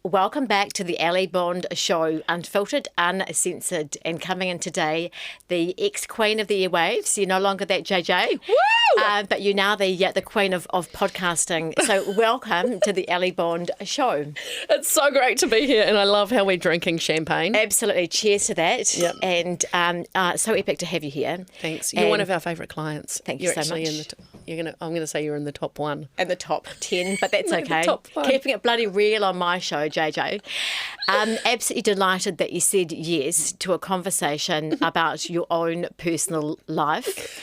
Welcome back to the Ali Bond Show, unfiltered, uncensored, and coming in today, the ex-queen of the airwaves. You're no longer that JJ, but you're now the queen of podcasting. So welcome to the Ali Bond Show. It's so great to be here, and I love how we're drinking champagne. Absolutely, cheers to that. Yep. And so epic to have you here. Thanks. You're one of our favourite clients. Thank you so much. I'm going to say you're in the top one. In the top 10, but that's okay. Top 1. Keeping it bloody real on my show, JJ. Absolutely delighted that you said yes to a conversation about your own personal life,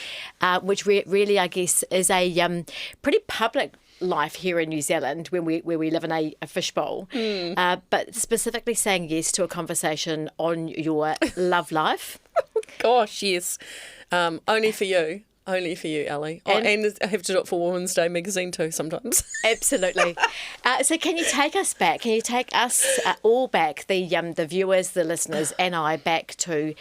which really, I guess, is a pretty public life here in New Zealand where we live in a fishbowl. But specifically saying yes to a conversation on your love life. Gosh, yes. Only for you. Only for you, Ali. And I have to do it for Women's Day magazine too sometimes. Absolutely. So can you take us back? Can you take us all back, the viewers, the listeners, and I, back to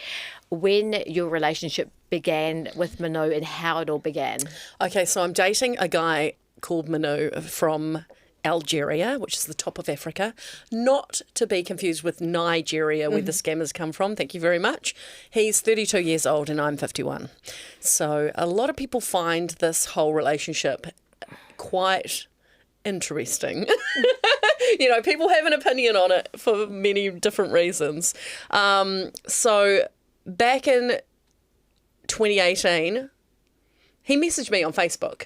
when your relationship began with Minou and how it all began? Okay, so I'm dating a guy called Minou from Algeria, which is the top of Africa, not to be confused with Nigeria, where the scammers come from. Thank you very much. He's 32 years old and I'm 51. So a lot of people find this whole relationship quite interesting. You know, people have an opinion on it for many different reasons. So back in 2018, he messaged me on Facebook.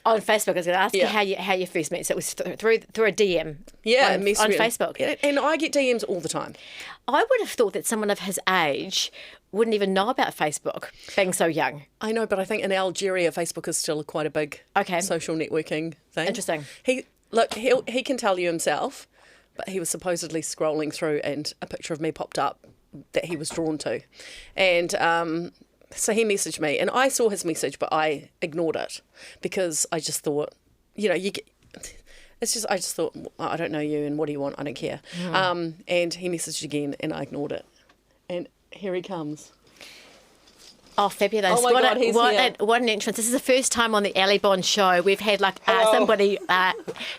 On Facebook, I was going to ask you how you first met. So it was through a DM on Facebook. Yeah, and I get DMs all the time. I would have thought that someone of his age wouldn't even know about Facebook, being so young. I know, but I think in Algeria, Facebook is still quite a big social networking thing. Interesting. He can tell you himself, but he was supposedly scrolling through and a picture of me popped up that he was drawn to. And so he messaged me, and I saw his message, but I ignored it because I just thought, I just thought, I don't know you, and what do you want? I don't care. And he messaged again, and I ignored it. And here he comes. Oh, fabulous. Oh, my God, he's here. What an entrance. This is the first time on the Ali Bond show we've had somebody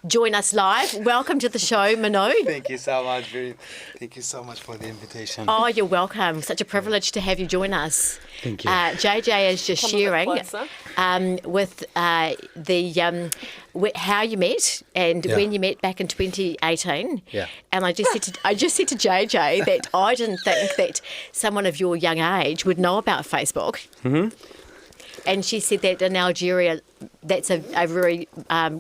join us live. Welcome to the show, Minou. Thank you so much. Thank you so much for the invitation. Oh, you're welcome. Such a privilege to have you join us. Thank you. JJ is just sharing with how you met and when you met back in 2018. Yeah. And I just said to JJ that I didn't think that someone of your young age would know about Facebook. Mm-hmm. And she said that in Algeria, that's a very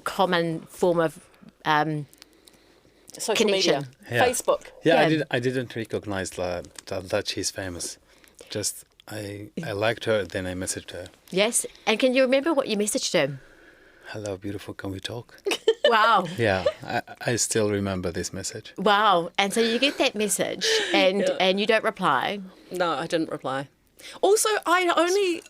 common form of social connection. Media. Yeah. Facebook. Yeah. I didn't recognize that she's famous. Just I liked her, then I messaged her. Yes. And can you remember what you messaged her? Hello, beautiful, can we talk? Wow. Yeah, I still remember this message. Wow. And so you get that message and you don't reply. No, I didn't reply. Also, I only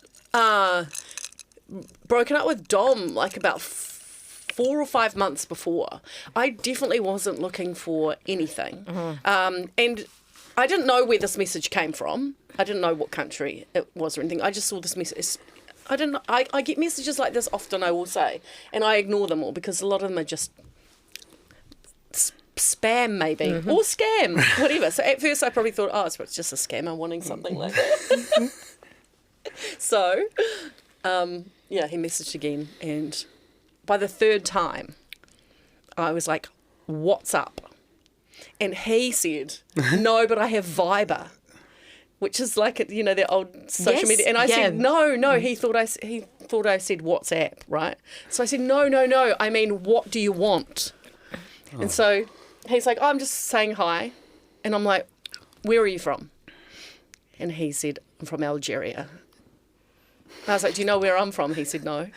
broken up with Dom like about 4 or 5 months before. I definitely wasn't looking for anything. And I didn't know where this message came from. I didn't know what country it was or anything. I just saw this message. I don't know. I get messages like this often, I will say, and I ignore them all because a lot of them are just spam maybe or scam, whatever. So at first I probably thought, it's just a scammer wanting something like that. So, he messaged again, and by the third time, I was like, "What's up?" And he said, "No, but I have Viber." Which is like their old social media, and I said no. He thought I said WhatsApp, right? So I said no. I mean, what do you want? And so he's like, I'm just saying hi, and I'm like, where are you from? And he said, I'm from Algeria. I was like, do you know where I'm from? He said no.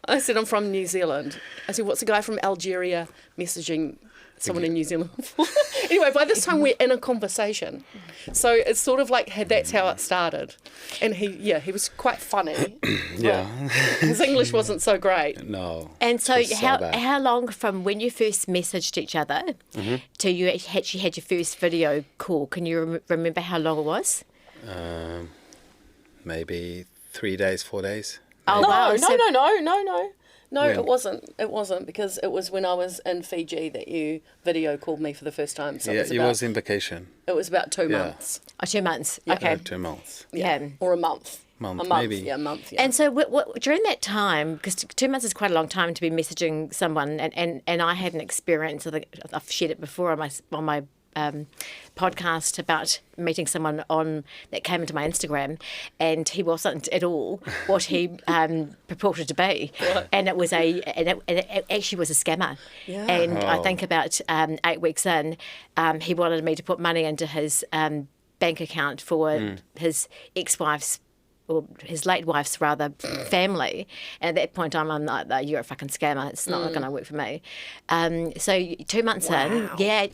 I said, I'm from New Zealand. I said, what's a guy from Algeria messaging someone in New Zealand for? Anyway, by this time we're in a conversation. So it's sort of like that's how it started. And he was quite funny. Yeah. His English wasn't so great. No. And so how long from when you first messaged each other to you actually had your first video call? Can you remember how long it was? Maybe 3 days, 4 days. Oh, wow. No. No, When? it wasn't. It wasn't, because it was when I was in Fiji that you video called me for the first time. So Yeah, it was, in vacation. it was about 2 Yeah. months. Oh, 2 months. Yeah. Okay. 2 months. Yeah. Or a month. Month, a month, maybe. Yeah, a month, yeah. And so during that time, because 2 months is quite a long time to be messaging someone, and I had an experience, I think I've shared it before on my podcast about meeting someone that came into my Instagram, and he wasn't at all what he purported to be, Right. and it actually was a scammer. Yeah. And I Oh. think about 8 weeks in, he wanted me to put money into his bank account for his ex-wife's, or his late wife's rather, family. And at that point I'm like, "No, you're a fucking scammer. It's not going to work for me." So 2 months in, yeah.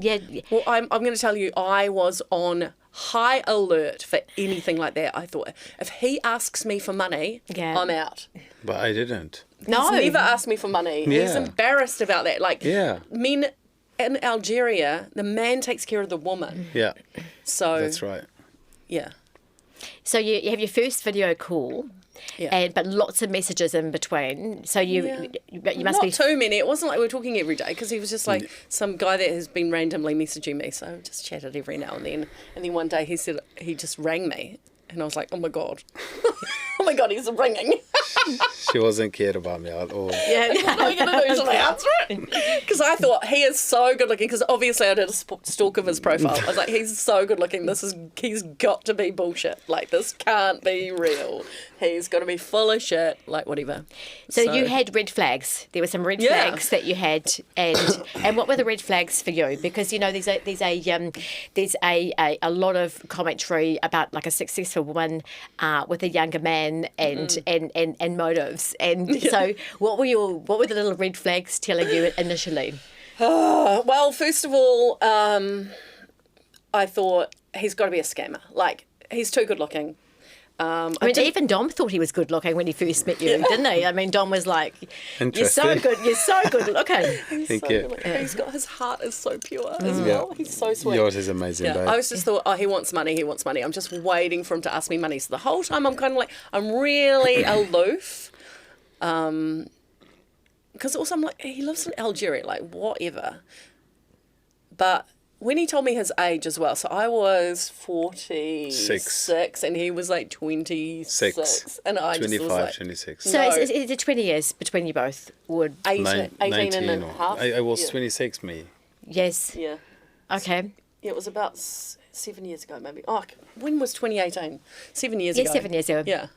Well, I'm going to tell you, I was on high alert for anything like that. I thought, if he asks me for money, Yeah. I'm out. But I didn't. No. He's never asked me for money. He's Yeah. embarrassed about that. Like, Yeah. men in Algeria, the man takes care of the woman. Yeah, So, that's right. yeah. So you have your first video call, Yeah. but lots of messages in between. So you must Not be too many. It wasn't like we were talking every day, because he was just like some guy that has been randomly messaging me. So I just chatted every now and then. And then one day he said, he just rang me. And I was like, oh my God. Oh my God, he's ringing. She wasn't cared about me at all. yeah. What are we going to do? Should I answer it? Because I thought, he is so good looking. Because obviously I did a stalk of his profile. I was like, he's so good looking. He's got to be bullshit. Like, this can't be real. He's got to be full of shit. Like, whatever. So you had red flags. There were some red Yeah. flags that you had, and what were the red flags for you? Because there's a lot of commentary about like a successful woman with a younger man and motives. And so what were the little red flags telling you initially? Well, first of all, I thought he's got to be a scammer. Like, he's too good looking. I mean, even Dom thought he was good looking when he first met you, didn't he? I mean, Dom was like, "You're so Interesting. Mm. good. You're so good looking." Thank you. He's got, his heart is so pure as well. He's so sweet. Yours is amazing, babe. I was just thought, oh, he wants money. I'm just waiting for him to ask me money. So the whole time I'm kind of like, I'm really aloof. Because also I'm like, he lives in Algeria, like whatever. But when he told me his age as well, so I was 46 and he was like 26. And I just was 25, like, 26. So No. is it 20 years between you both? Or 18 and a or- half. I was yeah. 26, me. yes, Yeah. okay, Yeah, it was about 7 years ago, maybe. Oh, when was 2018? 7 years yes, ago. 7 years ago. Yeah.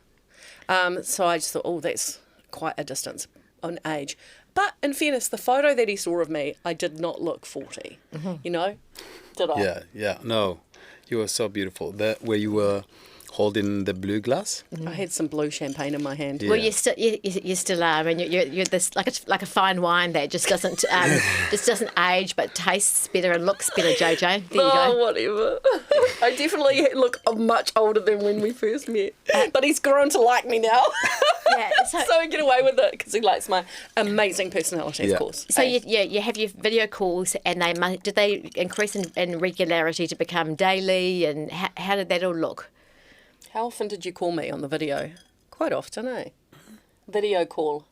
So I just thought, oh, that's quite a distance on age. But in fairness, the photo that he saw of me, I did not look 40. You know? Did I? Yeah. No, you were so beautiful. That where you were holding the blue glass. I had some blue champagne in my hand. Yeah. Well, you still are. I mean, you're this like a fine wine that just doesn't age, but tastes better and looks better. JJ, there you Oh, go. whatever. I definitely look much older than when we first met. But he's grown to like me now. Yeah. So, So I get away with it because he likes my amazing personality, Yeah. of course. so you have your video calls, and did they increase in regularity to become daily, and how did that all look? How often did you call me on the video? Quite often, eh? Video call.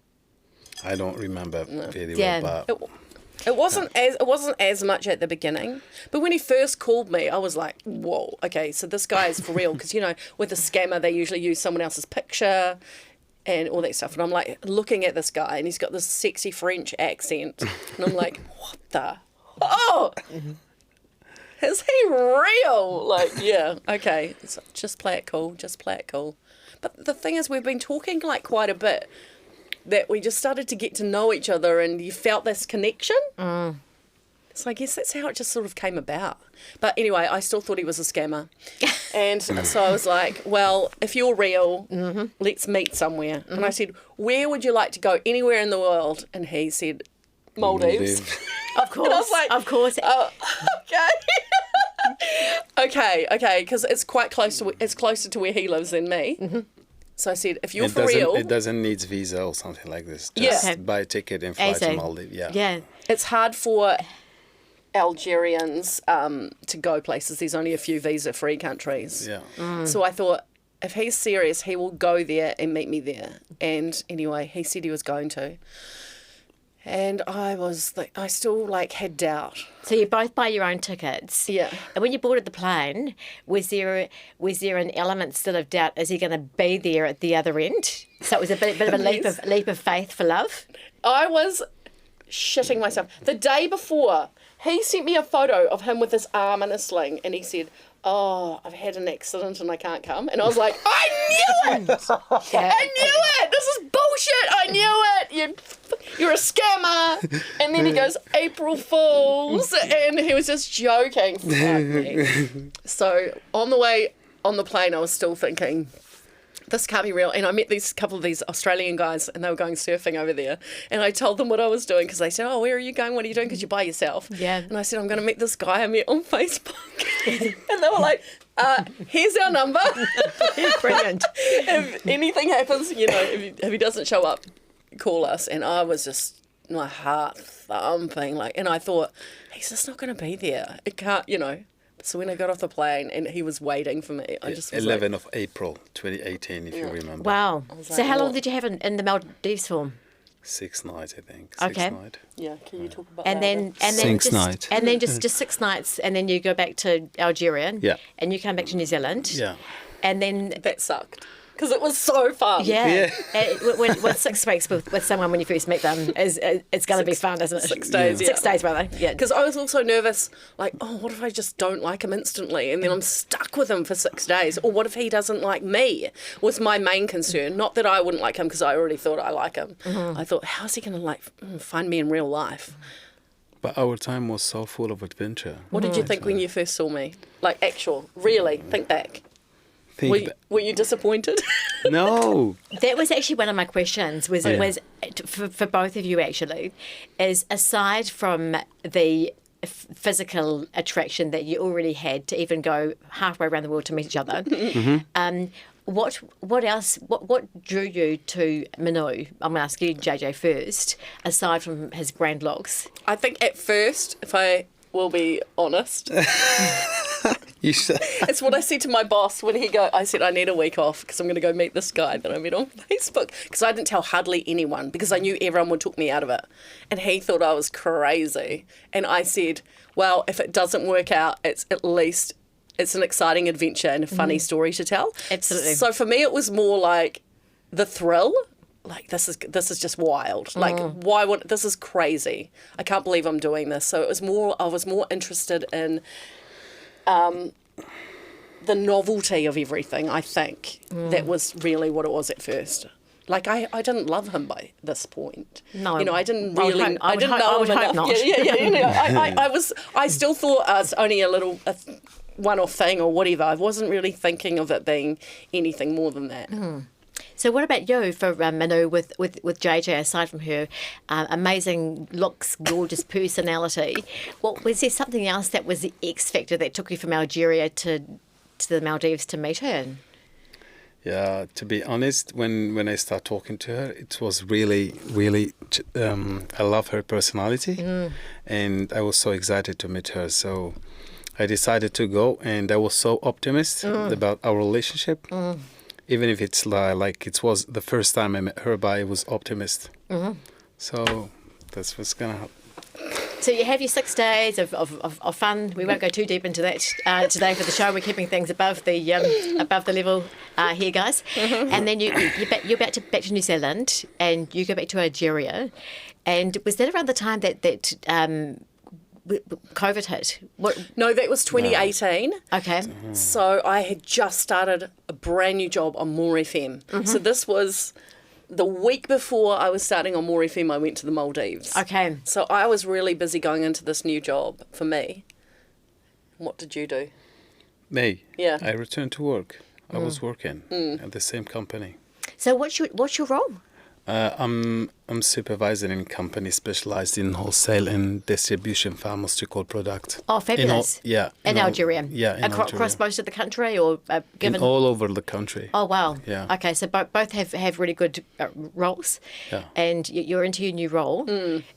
I don't remember very Yeah. well, but It wasn't as much at the beginning, but when he first called me, I was like, "Whoa, okay, so this guy is for real." Because with a scammer, they usually use someone else's picture and all that stuff. And I'm like looking at this guy, and he's got this sexy French accent, and I'm like, "What the? Oh, is he real?" Like, yeah, okay, so just play it cool, just play it cool. But the thing is, we've been talking like quite a bit. That we just started to get to know each other and you felt this connection. So I guess that's how it just sort of came about. But anyway, I still thought he was a scammer. And so I was like, well, if you're real, let's meet somewhere. And I said, where would you like to go? Anywhere in the world. And he said, Maldives. Of course, And I was like, of course. Oh, okay. okay, because it's quite close to it's closer to where he lives than me. So I said, if you're for real, it doesn't need visa or something like this. Yeah. Just Okay. buy a ticket and fly ASAP. to Maldives. Yeah. Yeah. it's hard for Algerians to go places. There's only a few visa-free countries. Yeah. So I thought, if he's serious, he will go there and meet me there. And anyway, he said he was going to. And I was like, I still like had doubt. So you both buy your own tickets. Yeah. And when you boarded the plane, was there an element still of doubt? Is he going to be there at the other end? So it was a bit of a leap of faith for love. I was shitting myself. The day before, he sent me a photo of him with his arm in a sling, and he said, "Oh, I've had an accident and I can't come." And I was like, I knew it! Yeah. I knew it! This is bullshit! I knew it! You're a scammer! And then he goes, April Fools! And he was just joking. Fuck me. So on the way on the plane, I was still thinking, this can't be real. And I met couple of these Australian guys, and they were going surfing over there. And I told them what I was doing, because they said, "Oh, where are you going? What are you doing? Because you're by yourself." Yeah. And I said, "I'm going to meet this guy I met on Facebook." And they were like, "Here's our number. Brilliant. If anything happens, if he doesn't show up, call us." And I was just, my heart thumping, and I thought, he's just not going to be there. It can't, So when I got off the plane and he was waiting for me, I just was 11th of April 2018, if you remember. Wow. was So like, how long what? did you have in the Maldives for? 6 nights, I think. Okay. 6 nights. Yeah, can you talk about And that? then Six just, nights. and then just 6 nights, and then you go back to Algeria. Yeah. And you come back to New Zealand. Yeah. And then That sucked. Because it was so fun. yeah, when 6 weeks with someone when you first meet them it's going to be fun, isn't it? 6 days, yeah. 6 days, rather. Yeah. Because I was also nervous, what if I just don't like him instantly and then I'm stuck with him for 6 days? Or what if he doesn't like me? Was my main concern. Not that I wouldn't like him, because I already thought I like him. Mm-hmm. I thought, how's he going to find me in real life? But our time was so full of adventure. What did you think when you first saw me? Really, think back. Were you disappointed? No. That was actually one of my questions. Was for both of you actually, is aside from the physical attraction that you already had to even go halfway around the world to meet each other, what else? What drew you to Minou? I'm going to ask you, JJ, first. Aside from his grand looks, I think at first, if I will be honest, You said, it's what I said to my boss when I said, I need a week off because I'm going to go meet this guy that I met on Facebook. Because I didn't tell hardly anyone, because I knew everyone would talk me out of it. And he thought I was crazy. And I said, well, if it doesn't work out, it's at least it's an exciting adventure and a funny story to tell. Absolutely. So for me, it was more like the thrill. This is just wild. This is crazy. I can't believe I'm doing this. So I was more interested in the novelty of everything, I think. That was really what it was at first. I didn't love him by this point. No. I didn't really. I didn't would know hope him enough. not. I still thought it's only a one-off thing or whatever. I wasn't really thinking of it being anything more than that. So what about you for Minou with JJ, aside from her amazing looks, gorgeous personality? Was there something else that was the X factor that took you from Algeria to the Maldives to meet her? yeah, to be honest, when I start talking to her, it was really, really, I love her personality. And I was so excited to meet her. So I decided to go, and I was so optimistic about our relationship. Even if it's it was the first time I met her, but I was optimist. So that's what's going to happen. So you have your 6 days of fun. We won't go too deep into that today for the show. We're keeping things above the level here, guys. And then you're back to New Zealand, and you go back to Algeria. And was that around the time that COVID hit? No, that was 2018. Okay. So I had just started a brand new job on More FM. So this was the week before I was starting on More FM, I went to the Maldives. Okay. So I was really busy going into this new job for me. What did you do? Me? Yeah. I returned to work. I was working at the same company. So what's your role? I'm supervising in a company specialized in wholesale and distribution of pharmaceutical products. Oh, fabulous. In Algeria? Yeah, in Across Algeria. most of the country, or given? All over the country. Oh, wow. Yeah. Okay, so both have really good roles. Yeah. And you're into your new role.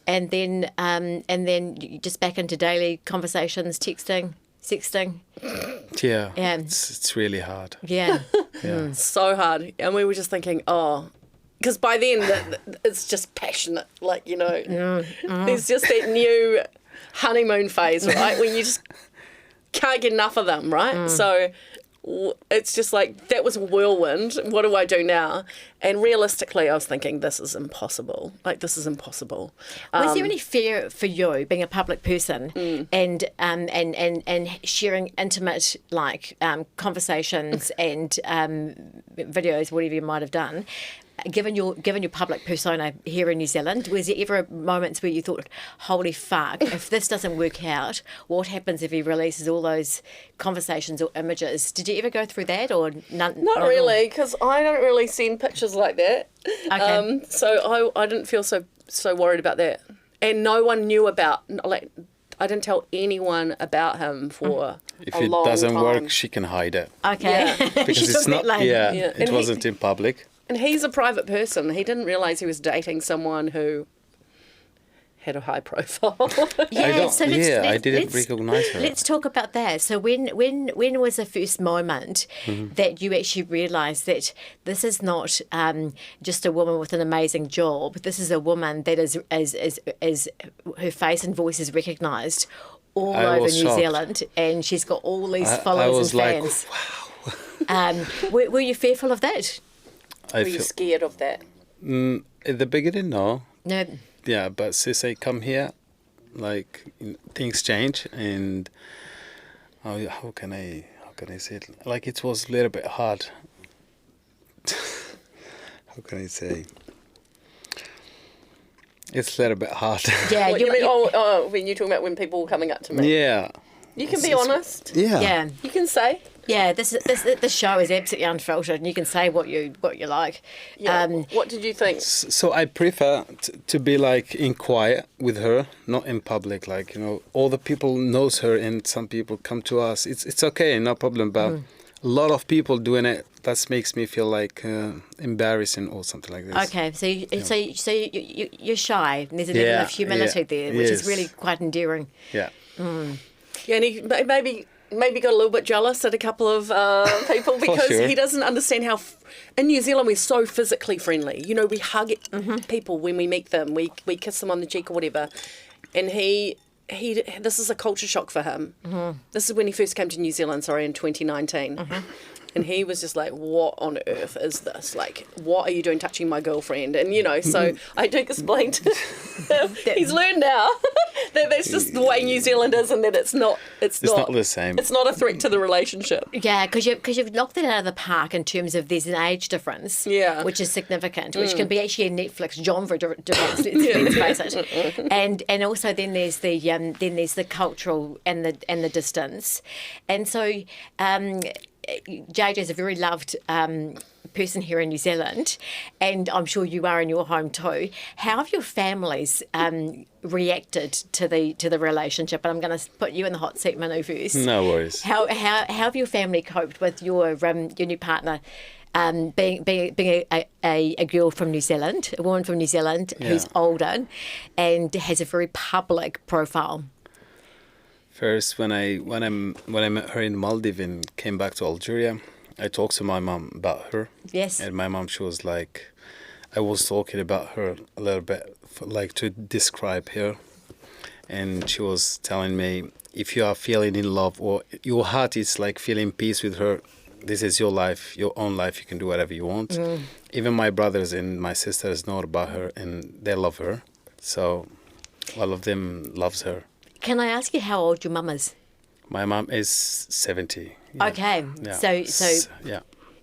And then you're just back into daily conversations, texting, sexting. Yeah. Yeah. It's really hard. Yeah. Yeah. So hard. And we were just thinking, oh, because by then it's just passionate. Like, you know, there's just that new honeymoon phase, right? When you just can't get enough of them, right? So it's just like, that was a whirlwind. What do I do now? And realistically, I was thinking, this is impossible. Like, this is impossible. Was there any fear for you being a public person and sharing intimate conversations and videos, whatever you might have done? Given your public persona here in New Zealand, was there ever moments where you thought, holy fuck, if this doesn't work out, what happens if he releases all those conversations or images? Did you ever go through that or none? Not really, because I don't really send pictures like that. Okay. So I didn't feel so worried about that. And no one knew about, like, I didn't tell anyone about him for If a it long doesn't time. work, she can hide it. Okay. Yeah. Because it's not, Yeah. it And wasn't in public. And he's a private person. He didn't realise he was dating someone who had a high profile. I didn't recognise her. Let's talk about that. So when was the first moment that you actually realised that this is not just a woman with an amazing job? This is a woman that is her face and voice is recognised all over New shocked. Zealand, and she's got all these followers and fans. Wow. Were you fearful of that? Were you scared of that? At the beginning, no. No. Yeah, but since I come here, like, things change, and how can I say it? Like, it was a little bit hard. How can I say? It's a little bit hard. Yeah, What, you mean, when you're talking about when people were coming up to me? Yeah. You can be honest. Yeah. yeah. You can say. Yeah, this show is absolutely unfiltered, and you can say what you like. Yeah. What did you think? So I prefer to be like in quiet with her, not in public. Like, you know, all the people knows her, and some people come to us. It's okay, no problem. But a lot of people doing it, that makes me feel like embarrassing or something like this. Okay, so you're shy. And there's a level of humility there, which is really quite endearing. Yeah. Yeah, and he maybe got a little bit jealous at a couple of people because he doesn't understand how in New Zealand we're so physically friendly. You know, we hug people when we meet them, we kiss them on the cheek or whatever, and he this is a culture shock for him. This is when he first came to New Zealand, in 2019. And he was just like, what on earth is this? Like, what are you doing touching my girlfriend? And, you know, so I do explain to him, he's learned now that that's just the way New Zealand is, and that it's not the same. It's not a threat to the relationship. Yeah, because you've knocked it out of the park in terms of there's an age difference, which is significant, which can be actually a Netflix genre difference, let's face it. And also then there's the cultural and the distance. And so JJ is a very loved person here in New Zealand, and I'm sure you are in your home too. How have your families reacted to the relationship? And I'm going to put you in the hot seat, Minou, first. No worries. How have your family coped with your new partner being a girl from New Zealand, a woman from New Zealand who's older and has a very public profile? First, when I met her in Maldives and came back to Algeria, I talked to my mom about her. Yes. And my mom, she was like, I was talking about her a little bit, like to describe her. And she was telling me, if you are feeling in love or your heart is like feeling peace with her, this is your life, your own life. You can do whatever you want. Even my brothers and my sisters know about her and they love her. So all of them loves her. Can I ask you how old your mum is? My mom is 70. Yeah. Okay. Yeah. So yeah.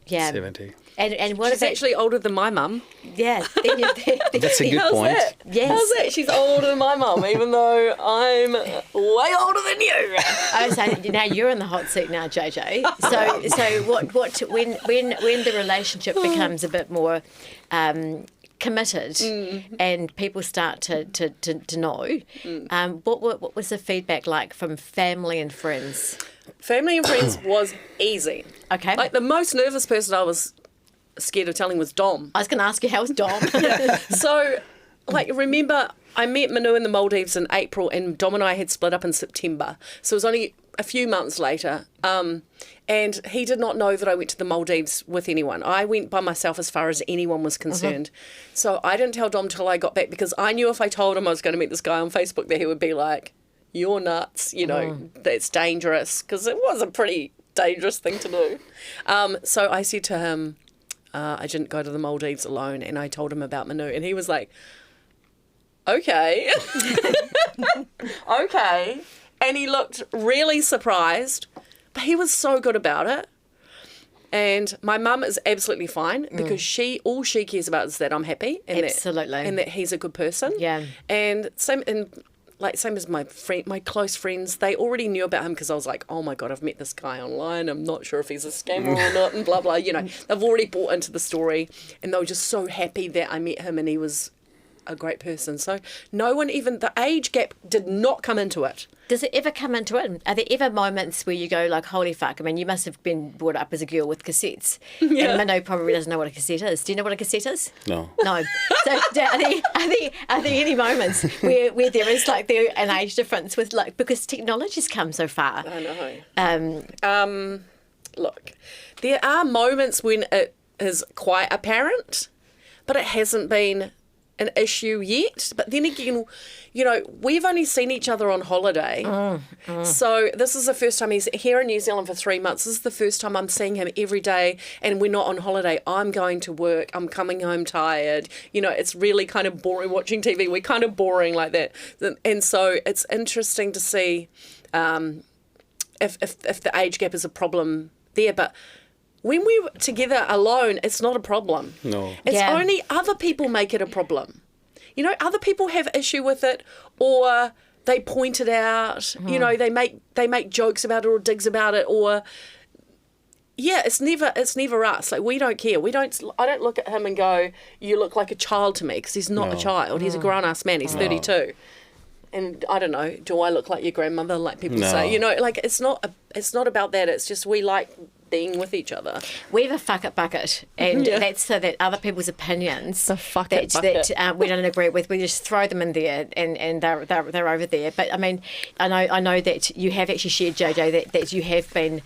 70. And what She's actually older than my mum. Yeah. That's a good How's point. That? Yes. How's that? She's older than my mum, even though I'm way older than you. Oh, so now you're in the hot seat now, JJ. So what when the relationship becomes a bit more committed and people start to know, what was the feedback like from family and friends? Family and friends was easy. Okay. Like the most nervous person I was scared of telling was Dom. I was going to ask you, how's Dom? So like, remember, I met Minou in the Maldives in April, and Dom and I had split up in September. So it was only a few months later. And he did not know that I went to the Maldives with anyone. I went by myself as far as anyone was concerned. So I didn't tell Dom till I got back, because I knew if I told him I was going to meet this guy on Facebook that he would be like, you're nuts, you know, that's dangerous, because it was a pretty dangerous thing to do. So I said to him, I didn't go to the Maldives alone, and I told him about Minou, and he was like, okay. Okay. And he looked really surprised, but he was so good about it. And my mum is absolutely fine, because all she cares about is that I'm happy, and that he's a good person. Yeah. And same as my close friends, they already knew about him, because I was like, oh my God, I've met this guy online. I'm not sure if he's a scammer or not, and blah, blah. You know, they've already bought into the story, and they were just so happy that I met him, and he was a great person. So no one, even the age gap did not come into it. Does it ever come into it? Are there ever moments where you go like, holy fuck? I mean, you must have been brought up as a girl with cassettes. Yeah. And Minou probably doesn't know what a cassette is. Do you know what a cassette is? No. No. So are there any moments where there is like an age difference with like, because technology's come so far? I know. Look, there are moments when it is quite apparent, but it hasn't been an issue yet. But then again, you know, we've only seen each other on holiday. So this is the first time he's here in New Zealand for 3 months. This is the first time I'm seeing him every day, and we're not on holiday. I'm going to work. I'm coming home tired. You know, it's really kind of boring watching TV. We're kind of boring like that. And so it's interesting to see if the age gap is a problem there. But when we're together alone, it's not a problem. No. It's only other people make it a problem. You know, other people have issue with it, or they point it out. You know, they make jokes about it or digs about it, or it's never us. Like, we don't care. I don't look at him and go, you look like a child to me, because he's not a child. He's a grown-ass man. He's 32. And I don't know, do I look like your grandmother, like people say? You know, like, it's not about that. It's just we like being with each other. We have a fuck it bucket, and that's so that other people's opinions that we don't agree with, we just throw them in there, and they're over there. But I mean, I know that you have actually shared, JJ, that you have been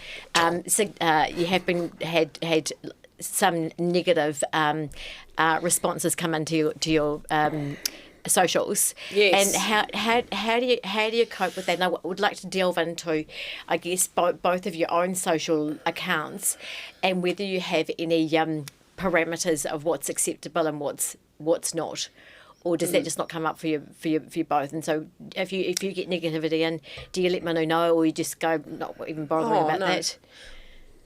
had some negative responses come into your socials. Yes. And how do you cope with that? And I would like to delve into, I guess, both of your own social accounts, and whether you have any parameters of what's acceptable and what's not, or does that just not come up for you both? And so if you get negativity in, do you let Minou know, or you just go not even bothering about that?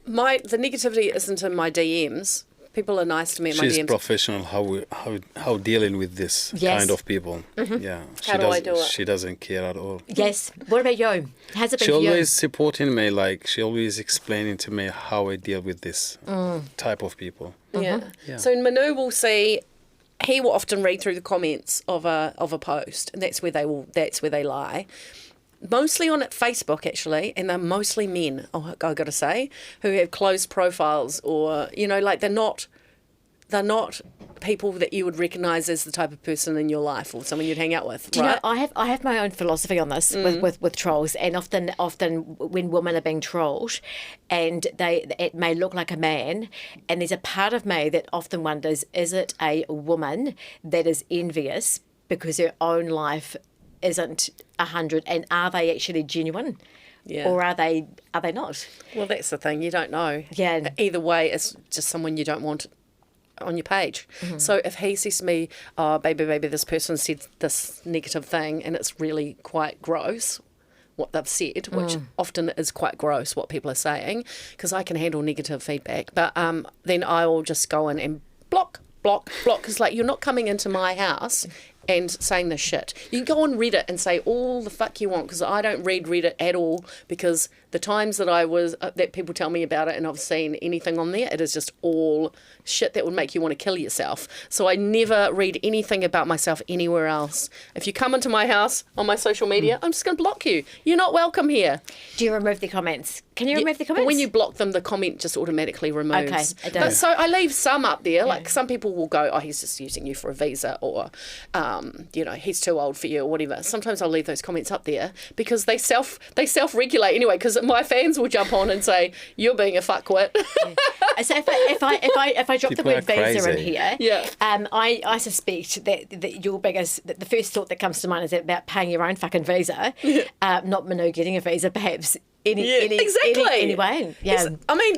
The negativity isn't in my DMs. People are nice to me in my DMs. She's professional how dealing with this kind of people. Yeah. How do I do it? She doesn't care at all. Yes. What about you? How's it been She for you? always supporting me, like she always explaining to me how I deal with this type of people. Yeah. So Minou will see, he will often read through the comments of a post, and that's where they lie. Mostly on Facebook, actually, and they're mostly men, I got to say, who have closed profiles, or, you know, like they're not people that you would recognise as the type of person in your life or someone you'd hang out with. Do you know, I have my own philosophy on this with trolls, and often when women are being trolled, and it may look like a man, and there's a part of me that often wonders, is it a woman that is envious because her own life isn't 100, and are they actually genuine? Yeah. Or are they not? Well, that's the thing. You don't know. Yeah. Either way, it's just someone you don't want on your page. So if he says to me, oh, baby, this person said this negative thing, and it's really quite gross what they've said, which often is quite gross what people are saying, because I can handle negative feedback. But then I will just go in and block, because like, you're not coming into my house and saying this shit. You can go on Reddit and say all the fuck you want, because I don't read Reddit at all, because the times that that people tell me about it and I've seen anything on there, it is just all shit that would make you want to kill yourself. So I never read anything about myself anywhere else. If you come into my house on my social media, I'm just going to block you. You're not welcome here. Do you remove the comments? Can you remove the comments? But when you block them, the comment just automatically removes. Okay, it does. But so I leave some up there. Like, some people will go, oh, he's just using you for a visa, or he's too old for you or whatever. Sometimes I'll leave those comments up there because they self-regulate anyway. Because my fans will jump on and say, "You're being a fuckwit." Yeah. So if I drop People the word are visa in crazy. here, Yeah. I suspect that the first thought that comes to mind is about paying your own fucking visa, not Minou getting a visa, perhaps. Exactly. Anyway, yeah. I mean,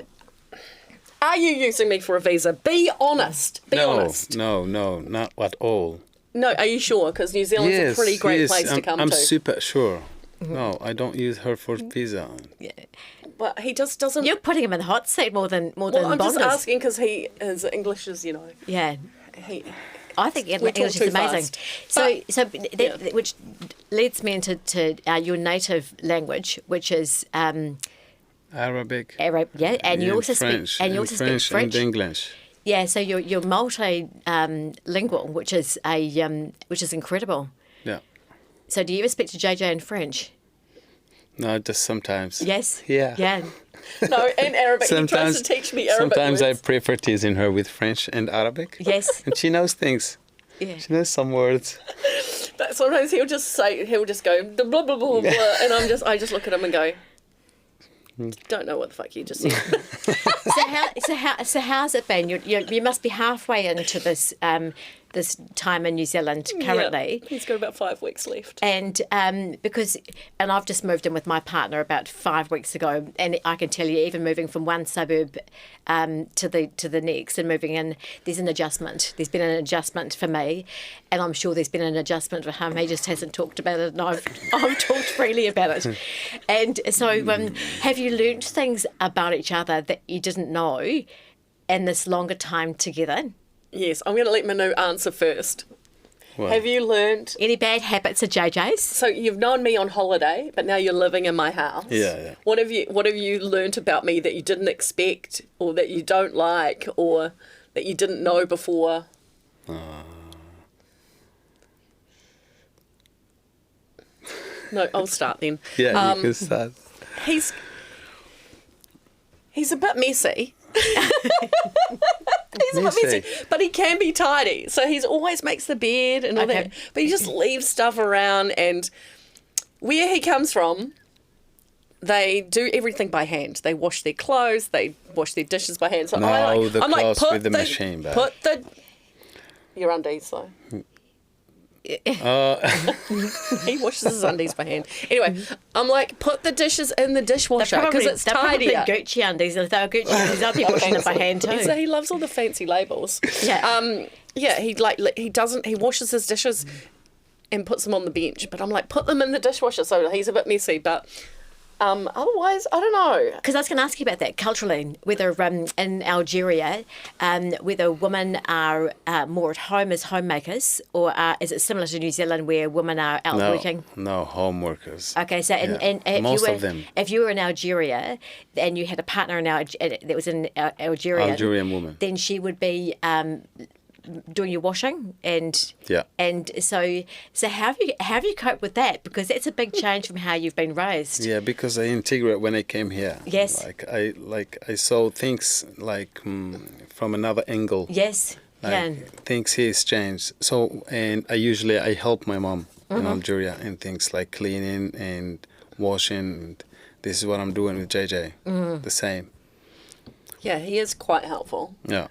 are you using me for a visa? Be honest. Be honest. No, not at all. No, are you sure? Because New Zealand's a pretty great place to come I'm to. super sure. No, I don't use her for visa. But he just doesn't. You're putting him in the hot seat more than I'm just Bond is. asking because his English is, Yeah. he. I think We English talk is too amazing. fast. Which leads me into your native language, which is Arabic. Arab, yeah, and you also French, speak French French. and English. Yeah, so you're multilingual, which is incredible. Yeah. So do you ever speak to JJ in French? No, just sometimes. Yes. Yeah. Yeah. No, in Arabic. He tries to teach me Arabic Sometimes I words. prefer teasing her with French and Arabic. Yes. And she knows things. Yeah. She knows some words. But sometimes he'll just go blah blah blah blah, blah and I just look at him and go, don't know what the fuck you just said. So how's it been? You must be halfway into this this time in New Zealand currently. Yeah, he's got about 5 weeks left. And and I've just moved in with my partner about 5 weeks ago, and I can tell you, even moving from one suburb to the next and moving in, there's an adjustment. There's been an adjustment for me, and I'm sure there's been an adjustment for him. He just hasn't talked about it, and I've talked freely about it. And so, have you learnt things about each other that you didn't know in this longer time together? Yes, I'm going to let Minou answer first. Well, Have you learned? Any bad habits of JJ's? So you've known me on holiday, but now you're living in my house. Yeah. What have you learnt about me that you didn't expect, or that you don't like, or that you didn't know before? No, I'll start then. Yeah, you can start. He's a bit messy. He's a bit messy, but he can be tidy. So he always makes the bed and all that. But he just leaves stuff around, and where he comes from, they do everything by hand. They wash their clothes, they wash their dishes by hand. So No, the I'm like, clothes put with the machine back. Put your undies though. He washes his undies by hand. Anyway, I'm like, put the dishes in the dishwasher because it's they're probably tidier. Gucci undies. If they were Gucci undies, I'd be washing them by hand too. So he loves all the fancy labels. Yeah. Yeah, he washes his dishes and puts them on the bench. But I'm like, put them in the dishwasher. So he's a bit messy, but otherwise, I don't know. Because I was going to ask you about that culturally, whether in Algeria, whether women are more at home as homemakers, or is it similar to New Zealand where women are out working? No, home workers. Okay, so and if most you were, of them. if you were in Algeria and you had a partner that was an Algerian woman. then she would be doing your washing and so how have you coped with that, because that's a big change from how you've been raised. Yeah, because I integrate when I came here. Yes. I saw things from another angle. Yes. Things here is changed. So and I help my mom in Algeria in things like cleaning and washing. And this is what I'm doing with JJ. The same. Yeah, he is quite helpful. Yeah.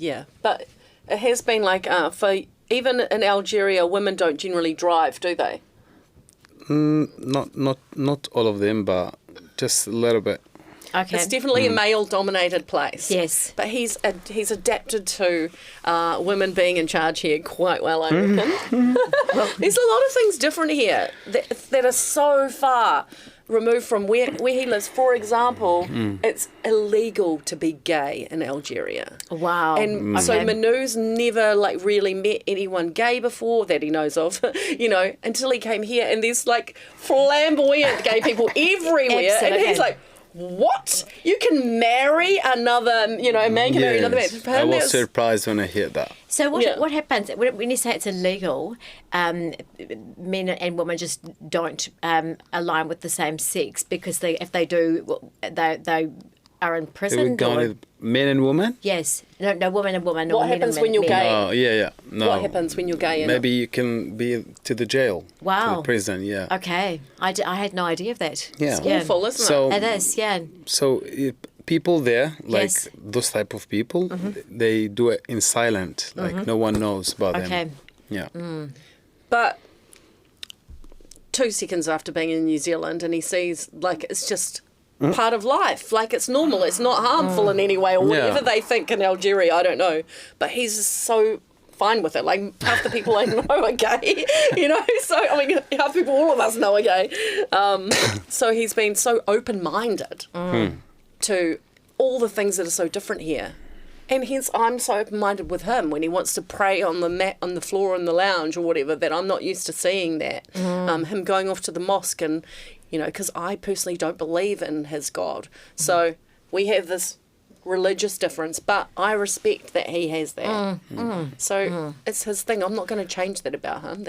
Yeah, but it has been like for even in Algeria, women don't generally drive, do they? Not all of them, but just a little bit. Okay. It's definitely a male-dominated place. Yes. But he's adapted to women being in charge here quite well, I reckon. There's a lot of things different here that are so far removed from where he lives. For example, it's illegal to be gay in Algeria. Wow. And so Minou's never really met anyone gay before that he knows of, until he came here, and there's flamboyant gay people everywhere. Absolutely. And he's like, what? You can marry another, a man can marry another man. For I him, was surprised when I heard that. So what happens when you say it's illegal? Men and women just don't align with the same sex because if they do, they are in They prison? were going or- with men and women. Yes. No, woman and woman. Or What men happens and when you're men. gay? Oh, yeah. No. What happens when you're gay? Maybe you can be to the jail. To Wow. the prison, yeah. Okay. I had no idea of that. Yeah. Awful, isn't So, It is, yeah. so people there, like Yes. those type of people, they do it in silent. Like no one knows about Okay. them. Yeah. But 2 seconds after being in New Zealand, and he sees like it's just part of life, like it's normal, it's not harmful in any way, or whatever Yeah. they think in Algeria, I don't know. But he's so fine with it. Like half the people I know are gay, you know. So I mean, half the people, all of us know are gay. So he's been so open-minded to all the things that are so different here. And hence, I'm so open-minded with him when he wants to pray on the mat, on the floor in the lounge or whatever, that I'm not used to seeing that. Him going off to the mosque and, you know, because I personally don't believe in his God. So we have this religious difference, but I respect that he has that. So it's his thing. I'm not going to change that about him.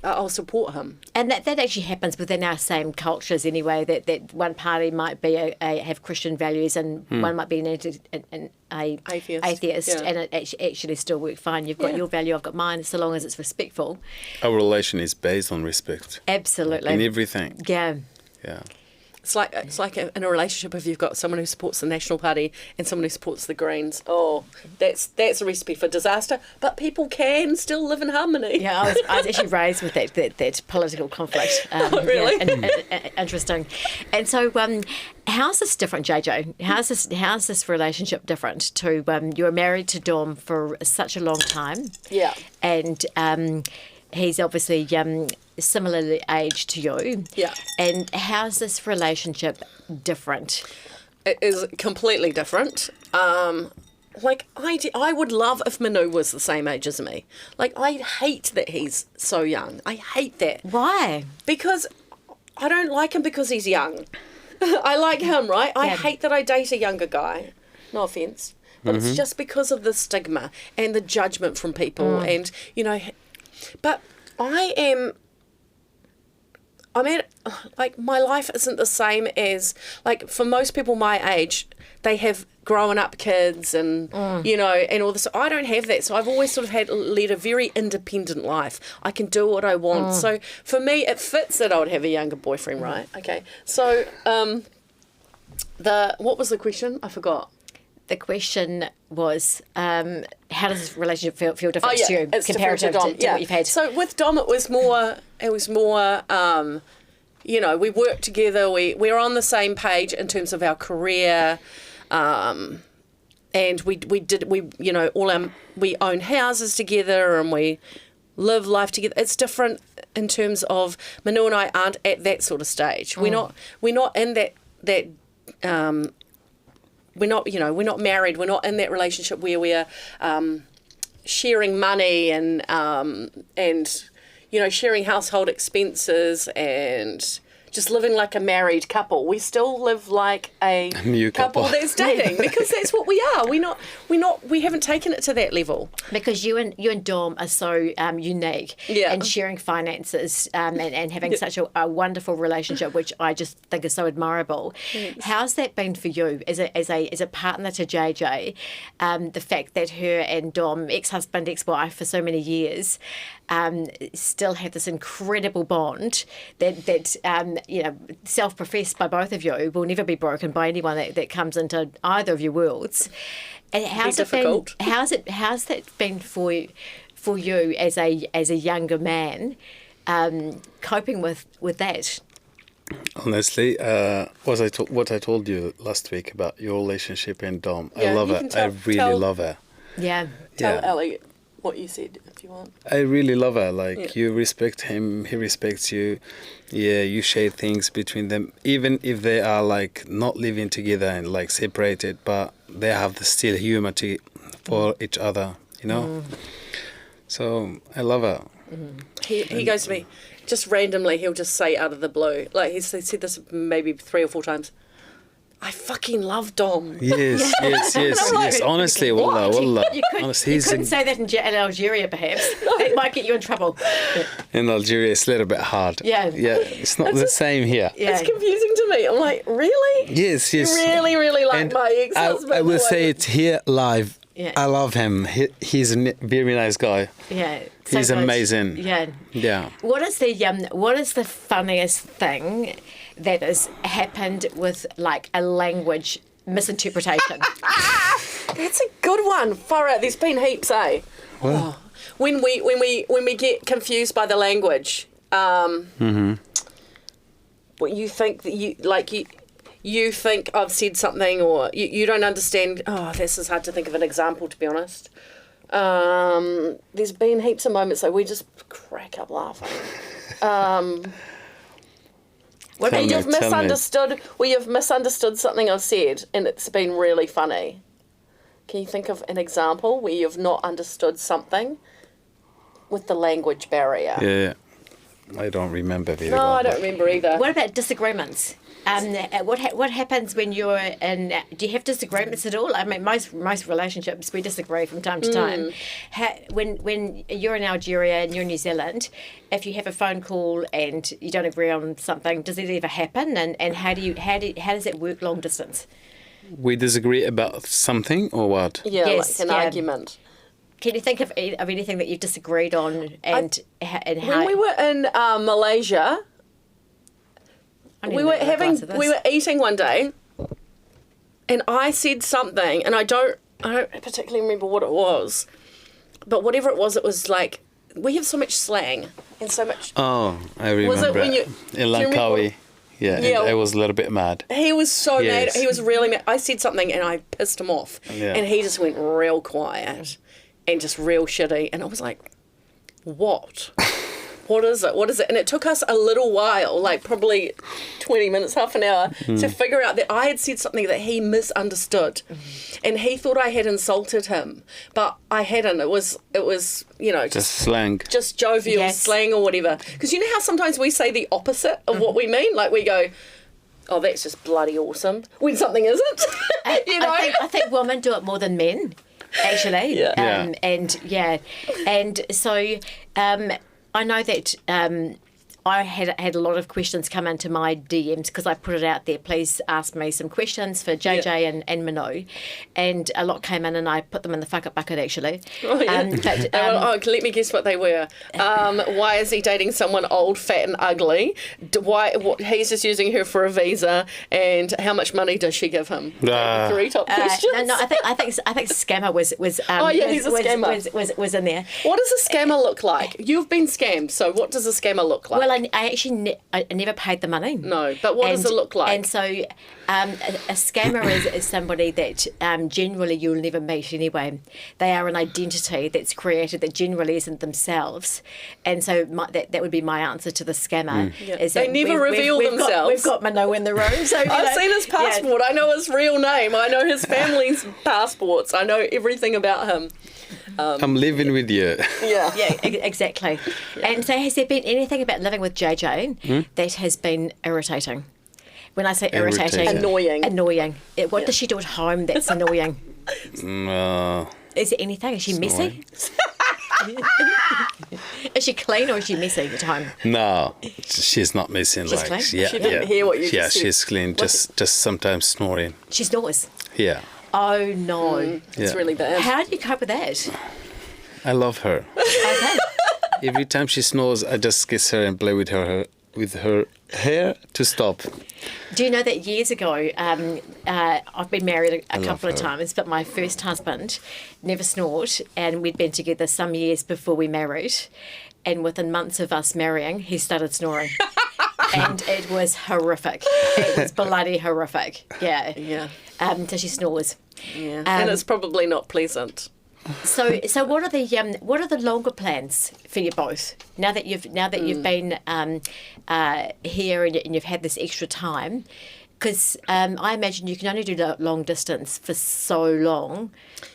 I'll support him. And that actually happens within our same cultures anyway, that one party might be have Christian values and one might be an atheist, yeah. and it actually still work fine. You've got Yeah. your value, I've got mine, so long as it's respectful. Our relation is based on respect. Absolutely. In everything. Yeah. Yeah. It's like in a relationship if you've got someone who supports the National Party and someone who supports the Greens. Oh, that's a recipe for disaster. But people can still live in harmony. Yeah, I was actually raised with that political conflict. Really? Yeah, interesting. And so, how's this different, JJ? How's this relationship different to you were married to Dom for such a long time? Yeah. And he's obviously similarly aged to you. Yeah. And how's this relationship different? It is completely different. Like, I would love if Minou was the same age as me. Like, I hate that he's so young. I hate that. Why? Because I don't like him because he's young. I like him, right? I Yeah. hate that I date a younger guy. No offence. But it's just because of the stigma and the judgment from people. And, you know, but like, my life isn't the same as, like, for most people my age, they have grown up kids and, you know, and all this. I don't have that. So I've always sort of led a very independent life. I can do what I want. So for me, it fits that I would have a younger boyfriend, right? Okay. So what was the question? I forgot. The question was, how does this relationship feel different to you it's comparative different to what you've had? So with Dom, it was more, you know, we worked together. We're on the same page in terms of our career, and we own houses together and we live life together. It's different in terms of Minou and I aren't at that sort of stage. We're not in that. We're not married. We're not in that relationship where we're sharing money and you know, sharing household expenses and just living like a married couple. We still live like a New couple. that's dating because that's what we are. We haven't taken it to that level. Because you and Dom are so unique, Yeah. and sharing finances and having such a wonderful relationship, which I just think is so admirable. Thanks. How's that been for you as a partner to JJ? The fact that her and Dom, ex-husband, ex-wife for so many years, still have this incredible bond that you know, self-professed by both of you, will never be broken by anyone that comes into either of your worlds. And how's it been? difficult. How's that been for you as a younger man, coping with that? Honestly, what I told you last week about your relationship and Dom, I Yeah, love you her. can I really love her. Yeah. Tell Yeah. Ali what you said if you want. I really love her. Like, you respect him, he respects you. Yeah, you share things between them, even if they are like not living together and like separated, but they have the still humour for each other, you know. So I love her. He goes to me, just randomly, he'll just say out of the blue, like he said this maybe 3 or 4 times, I fucking love Dom. Yes, yes. Honestly, wallah. You Honestly, couldn't say that in Algeria, perhaps. It might get you in trouble. in Algeria, it's a little bit hard. Yeah. It's not the same here. Yeah. It's confusing to me. I'm like, really? Yes. You really, really like And my ex-husband. I will say it here live. Yeah. I love him. He's a very nice guy. Yeah. So He's good. amazing. Yeah. What is the funniest thing that has happened with like a language misinterpretation? That's a good one. Far out. There's been heaps, eh? Well, When we get confused by the language, what you think that you think I've said something, or you don't understand. Oh, this is hard to think of an example, to be honest. There's been heaps of moments that we just crack up laughing. Tell me. Where you've misunderstood something I've said, and it's been really funny. Can you think of an example where you've not understood something with the language barrier? Yeah. I don't remember very No, well. I don't remember either. What about disagreements? What happens when you're in? Do you have disagreements at all? I mean, most relationships we disagree from time to time. When you're in Algeria and you're in New Zealand, if you have a phone call and you don't agree on something, does it ever happen? And how does it work long distance? We disagree about something or what? Yeah, Yes, like an yeah. argument. Can you think of anything that you've disagreed on and how? When we were in Malaysia, we were eating one day, and I said something, and I don't particularly remember what it was, but whatever it was like, we have so much slang and so much. Oh, I remember. Was it when you? In do you remember? Langkawi. Yeah, Yeah. I was a little bit mad. He was so mad. Yes. He was really mad. I said something and I pissed him off, Yeah. and he just went real quiet and just real shitty, and I was like, "What? What is it? What is it?" And it took us a little while, like probably 20 minutes, half an hour, to figure out that I had said something that he misunderstood. And he thought I had insulted him, but I hadn't. It was Just slang. just jovial Yes. slang or whatever. Because you know how sometimes we say the opposite of what we mean? Like we go, "Oh, that's just bloody awesome," when something isn't. You know? I think women do it more than men, actually. Yeah. And so I know that I had a lot of questions come into my DMs because I put it out there. Please ask me some questions for JJ and Minou, and a lot came in, and I put them in the fuck up bucket actually. Oh, yeah. Let me guess what they were. Why is he dating someone old, fat, and ugly? He's just using her for a visa, and how much money does she give him? Three top questions. No, I think scammer was. He's a scammer. Was in there. What does a scammer look like? You've been scammed, so what does a scammer look like? Well, I actually I never paid the money. No, but what does it look like? And so a scammer is somebody that generally you'll never meet anyway. They are an identity that's created that generally isn't themselves. And so that would be my answer to the scammer. Is They that never reveal themselves. We've got Minou in the room. So, I've seen his passport. I know his real name. I know his family's passports. I know everything about him. I'm living with you. Yeah. Yeah, exactly. And so has there been anything about living with JJ that has been irritating? When I say irritating, Irritating. Annoying. What does she do at home that's annoying? Is there anything? Is she messy? Is she clean or is she messy at home? No, she's not missing. She's Like, clean? yeah, She didn't yeah. hear what you Yeah, just said. she's clean. Just sometimes snoring. She snores. Yeah, Oh no. It's Yeah. really bad. How do you cope with that? I love her. Okay. Every time she snores, I just kiss her and play with her hair to stop. Do you know that years ago, I've been married a couple of her. times, but my first husband never snored, and we'd been together some years before we married, and within months of us marrying, he started snoring. And it was horrific. It was bloody horrific. Yeah. Yeah. So she snores. Yeah. And it's probably not pleasant. So what are the longer plans for you both now that you've been here and you've had this extra time? Because I imagine you can only do long distance for so long.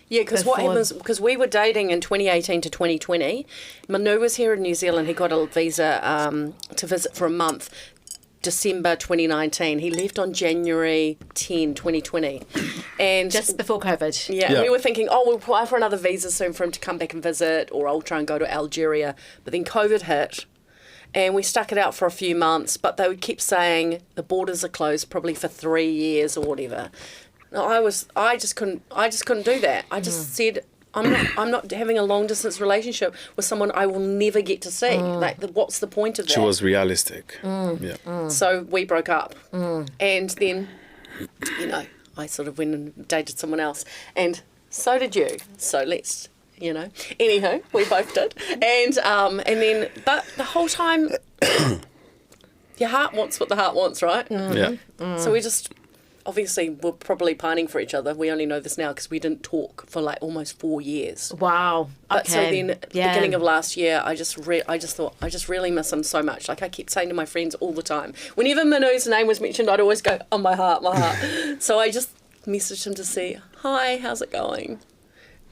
Yeah, because what before- happens, because we were dating in 2018 to 2020. Minou was here in New Zealand. He got a visa to visit for a month December 2019. He left on January 10, 2020. And Just before COVID. yeah, we were thinking, we'll apply for another visa soon for him to come back and visit, or I'll try and go to Algeria. But then COVID hit, and we stuck it out for a few months, but they would keep saying the borders are closed probably for 3 years or whatever. No, I just couldn't do that. I just said, I'm not having a long distance relationship with someone I will never get to see. Like, what's the point of that? She was realistic. Yeah. So we broke up, and then, I sort of went and dated someone else, and so did you. So let's, Anywho, we both did, and then, but the whole time, your heart wants what the heart wants, right? Yeah. So we just. Obviously, we're probably pining for each other. We only know this now because we didn't talk for like almost 4 years. Wow. But so then, at the beginning of last year, I just thought I just really miss him so much. Like, I kept saying to my friends all the time, whenever Minou's name was mentioned, I'd always go, "Oh, my heart, my heart." So I just messaged him to see, "Hi, how's it going?"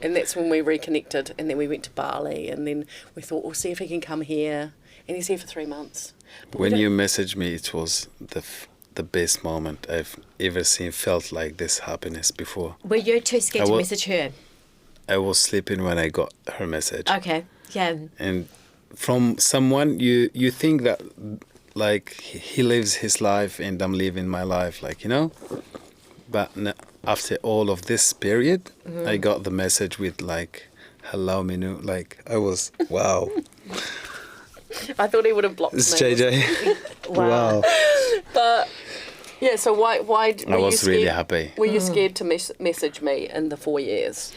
And that's when we reconnected. And then we went to Bali, and then we thought, we'll see if he can come here. And he's here for 3 months. But When you messaged me, it was the best moment I've ever seen. Felt like this happiness before. Were you too scared to message her? I was sleeping when I got her message. Okay. Yeah. And from someone you think that like he lives his life and I'm living my life, but after all of this period, I got the message with like, "Hello, Minou." Like, I was, wow. I thought he would have blocked It's me. JJ. Wow. But yeah, so why I was really happy. Were you scared to message me in the 4 years?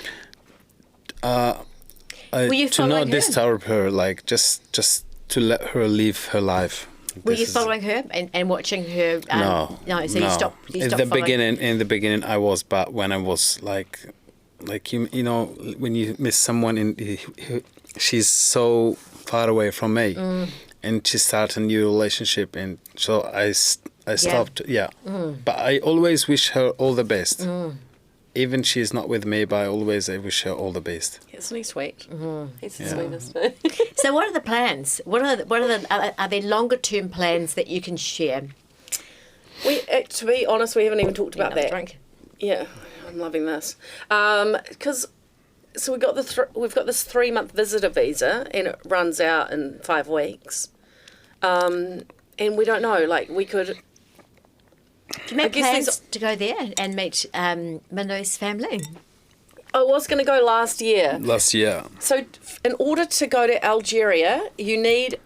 Were you To following not her? disturb her, like just to let her live her life. Were you following her and watching her? No. So you stopped. You In stopped the following. in the beginning, I was, but when I was like when you miss someone and she's so far away from me, and she started a new relationship, and so I stopped. Yeah, but I always wish her all the best. Even she's not with me, but I wish her all the best. Isn't he sweet? He's the Yeah. sweetest. So what are the plans? Are there longer term plans that you can share? To be honest, we haven't even talked about Another that. drink. Yeah, I'm loving this. Because we've got this 3-month visitor visa, and it runs out in 5 weeks. And we don't know. Like, we could. Do you make guess plans there's- to go there and meet Minou's family? I was going to go last year. Last year, So, in order to go to Algeria, you need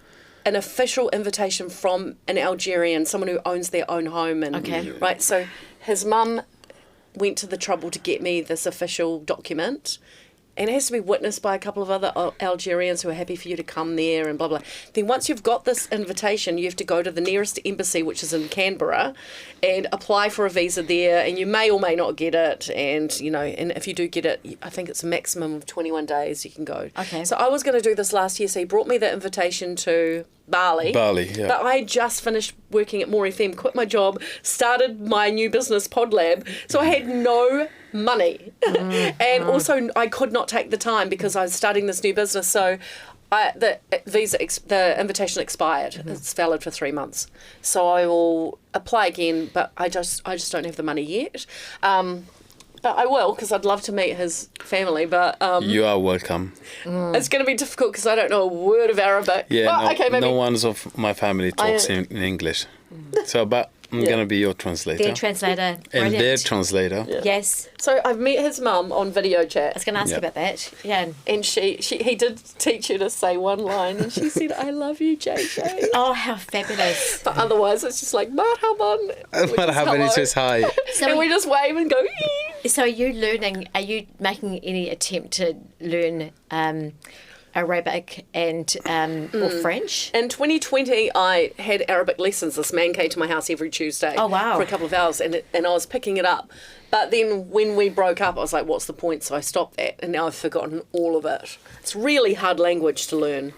an official invitation from an Algerian, someone who owns their own home. And, Okay. Right, so his mum went to the trouble to get me this official document. And it has to be witnessed by a couple of other Algerians who are happy for you to come there and blah, blah. Then once you've got this invitation, you have to go to the nearest embassy, which is in Canberra, and apply for a visa there. And you may or may not get it. And, and if you do get it, I think it's a maximum of 21 days you can go. Okay. So I was going to do this last year. So he brought me the invitation to Bali. Yeah. But I had just finished working at More FM, quit my job, started my new business, Pod Lab. So I had no money. And also I could not take the time because I was starting this new business. So the invitation expired. It's valid for 3 months. So I will apply again, but I just don't have the money yet. But I will, because I'd love to meet his family. But you are welcome. it's going to be difficult because I don't know a word of Arabic. Yeah, Well, okay, maybe. no one of my family talks in English. So, but I'm gonna be your translator. Their translator. And Brilliant. their translator. Yes. So I've met his mum on video chat. I was going to ask you Yeah. about that. Yeah. And he did teach you to say one line, and she said, "I love you, JJ." Oh, how fabulous. But otherwise, it's just like marhaban. What happened? It says hi. So, And we just wave and go. "Ee." so are you making any attempt to learn Arabic and or French? In 2020, I had Arabic lessons. This man came to my house every Tuesday. Oh, wow. For a couple of hours, and I was picking it up. But then when we broke up, I was like, "What's the point?" So I stopped that, and now I've forgotten all of it. It's really hard language to learn,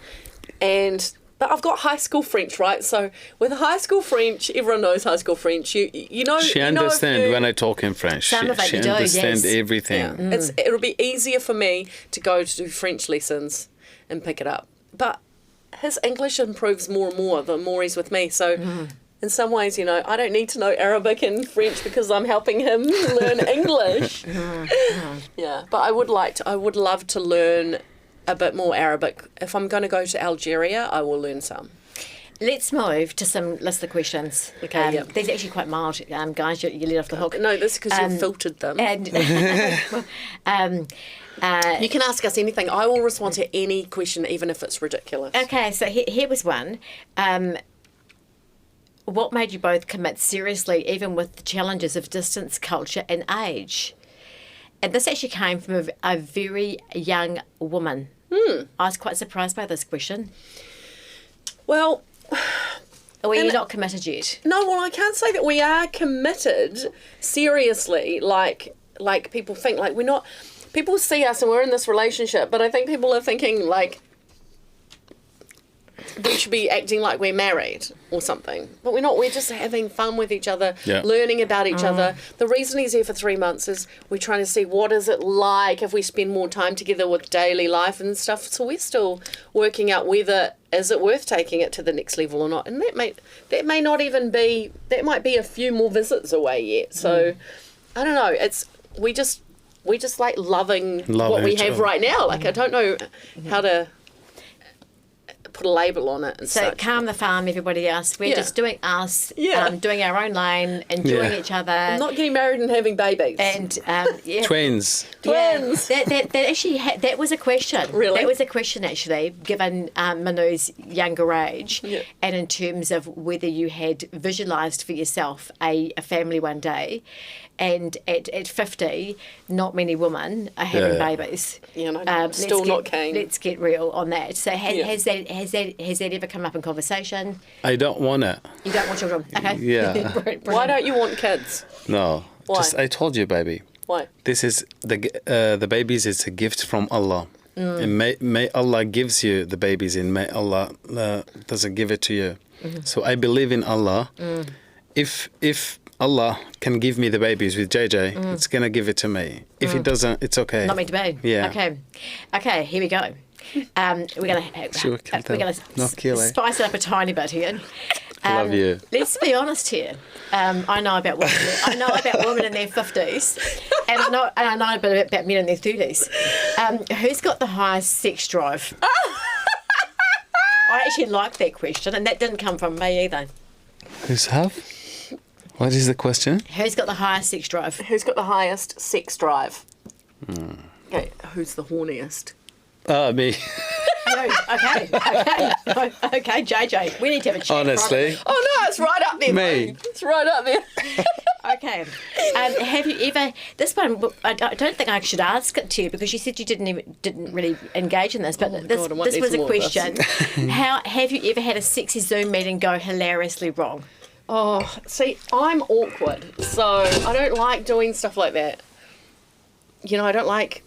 But I've got high school French, right? So with high school French, everyone knows high school French. You know. She understands when I talk in French. Some of it she you do, understands yes. everything. Yeah. It'll be easier for me to go to do French lessons and pick it up. But his English improves more and more the more he's with me. So in some ways, you know, I don't need to know Arabic and French because I'm helping him learn English. Yeah, but I would love to learn a bit more Arabic. If I'm going to go to Algeria, I will learn some. Let's move to some listener questions. Okay, yeah. These are actually quite mild, guys. You let off the hook. No, that's because you've filtered them. And You can ask us anything. I will respond to any question, even if it's ridiculous. okay, so here was one. What made you both commit seriously, even with the challenges of distance, culture, and age? And this actually came from a very young woman. I was quite surprised by this question. Well, Or you're not committed yet? no, well, I can't say that we are committed seriously, like people think. Like, we're not. People see us and we're in this relationship, but I think people are thinking, like, we should be acting like we're married or something. But we're not. We're just having fun with each other, learning about each other. The reason he's here for 3 months is we're trying to see what is it like if we spend more time together with daily life and stuff. So we're still working out whether is it worth taking it to the next level or not. And that may not even be. That might be a few more visits away yet. So I don't know. We just like loving what we have right now. Like, I don't know how to put a label on it and So such. calm the farm, everybody else. We're Yeah. just doing us, Yeah. doing our own lane, enjoying each other. I'm not getting married and having babies. And yeah. Twins. Twins. Yeah, that actually that was a question. Really? That was a question actually, given Minou's younger age, Yeah. and in terms of whether you had visualised for yourself a family one day. And at 50, not many women are having babies. Yeah, and I'm still not keen. Let's get real on that. So Yeah. has that ever come up in conversation? I don't want it. You don't want children, okay? Yeah. Brilliant. Why don't you want kids? No. Why? Just I told you, baby. Why? This is the babies is a gift from Allah. And may Allah gives you the babies, and may Allah doesn't give it to you. So I believe in Allah. If Allah can give me the babies with JJ, it's gonna give it to me. If He doesn't, it's okay. Not meant to be. Yeah. Okay. Here we go. We're gonna Not kill it. spice it up a tiny bit here. I love you. Let's be honest here. I know about women. I know about women in their 50s, and I know a bit about men in their 30s. Who's got the highest sex drive? I actually like that question, and that didn't come from me either. Who's have? What is the question? Who's got the highest sex drive? Who's got the highest sex drive? Okay, who's the horniest? Me. No, okay, JJ. We need to have a chat. Honestly. Oh no, it's right up there. Me. Mate. It's right up there. Okay. Have you ever? This one, I don't think I should ask it to you because you said you didn't really engage in this. But this God, I might this need was some a more of this. question. How have you ever had a sexy Zoom meeting go hilariously wrong? Oh, see, I'm awkward, so I don't like doing stuff like that. You know, I don't like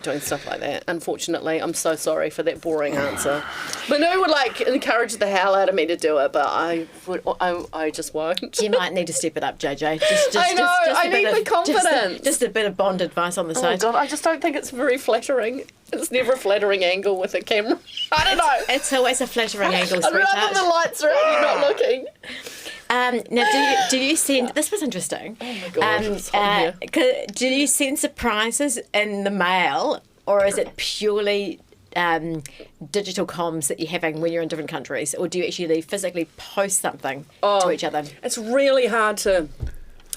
doing stuff like that, unfortunately. I'm so sorry for that boring answer. Minou would, encourage the hell out of me to do it, but I just won't. You might need to step it up, JJ. I know, I need the confidence. Just a bit of Bond advice on the Oh, side. God, I just don't think it's very flattering. It's never a flattering angle with a camera. I don't know. It's always a flattering angle, I'd rather the sweetheart. lights are on, you're not looking. Now, do you send? This was interesting. Oh my God, it's hot in Do you send surprises in the mail, or is it purely digital comms that you're having when you're in different countries, or do you actually physically post something to each other? It's really hard to